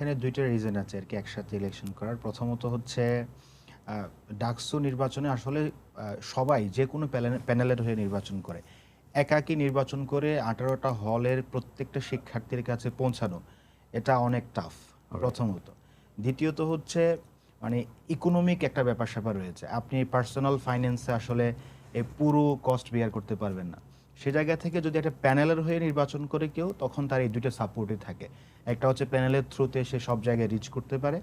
এখানে দুইটা রিজন আছে আর কি একসাথে ইলেকশন করার। প্রথমত হচ্ছে ডাকসু নির্বাচনে আসলে সবাই যে কোনো প্যানেলের হয়ে নির্বাচন করে। একাকী নির্বাচন করে 18টা হলের প্রত্যেকটা শিক্ষার্থীর কাছে পৌঁছানো এটা অনেক টাফ প্রথমত। দ্বিতীয়ত হচ্ছে মানে ইকোনমিক একটা ব্যাপার-স্যাপার রয়েছে। আপনি পার্সোনাল ফাইন্যান্সে আসলে এই পুরো কস্ট বেয়ার করতে পারবেন না। সে জায়গা থেকে যদি একটা প্যানেলের হয়ে নির্বাচন করে কেউ, তখন তার এই দুইটা সাপোর্টই থাকে। একটা হচ্ছে প্যানেলের থ্রুতে সে সব জায়গায় রিচ করতে পারে।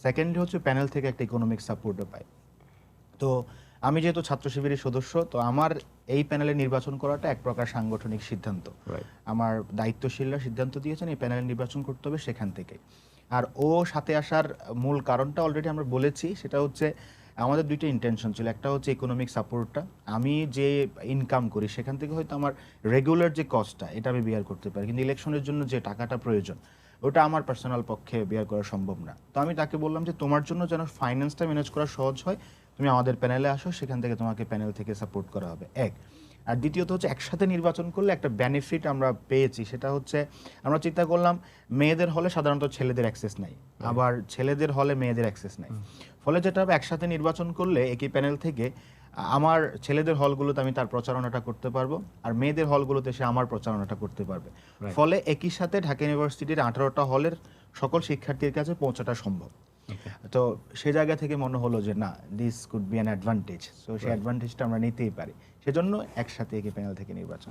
সেকেন্ডলি হচ্ছে প্যানেল থেকে একটা ইকোনমিক সাপোর্টও পায়। তো আমি যেহেতু ছাত্র শিবিরের সদস্য, তো আমার এই প্যানেলে নির্বাচন করাটা এক প্রকার সাংগঠনিক সিদ্ধান্ত। আমার দায়িত্বশীলরা সিদ্ধান্ত দিয়েছেন এই প্যানেলে নির্বাচন করতে হবে সেখান থেকে। আর ও সাথে আসার মূল কারণটা অলরেডি আমরা বলেছি, সেটা হচ্ছে আমাদের দুইটা ইন্টেনশন ছিল। একটা হচ্ছে ইকোনমিক সাপোর্টটা, আমি যে ইনকাম করি সেখান থেকে হয়তো আমার রেগুলার যে কস্টটা এটা আমি বিয়ার করতে পারি, কিন্তু ইলেকশনের জন্য যে টাকাটা প্রয়োজন ওটা আমার পার্সোনাল পক্ষে বিয়ার করা সম্ভব না। তো আমি তাকে বললাম যে তোমার জন্য যেন ফাইন্যান্সটা ম্যানেজ করা সহজ হয়, তুমি আমাদের প্যানেলে আসো, সেখান থেকে তোমাকে প্যানেল থেকে সাপোর্ট করা হবে। এক আর দ্বিতীয়ত হচ্ছে একসাথে নির্বাচন করলে একটা বেনিফিট আমরা পেয়েছি, সেটা হচ্ছে আমরা চিন্তা করলাম মেয়েদের হলে সাধারণত ছেলেদের অ্যাক্সেস নাই, আবার ছেলেদের হলে মেয়েদের অ্যাক্সেস নাই। ফলে যেটা হবে একসাথে নির্বাচন করলে একই প্যানেল থেকে আমার ছেলেদের হলগুলোতে আমি তার প্রচারণাটা করতে পারবো, আর মেয়েদের হলগুলোতে সে আমার প্রচারণাটা করতে পারবে। ফলে একই সাথে ঢাকা ইউনিভার্সিটির 18টা হলের সকল শিক্ষার্থীর কাছে পৌঁছাটা সম্ভব। তো সে জায়গা থেকে মনে হলো যে না, this could be an advantage, so সেই অ্যাডভান্টেজটা আমরা নিতেই পারি, সেজন্য একসাথে একই প্যানেল থেকে নির্বাচন।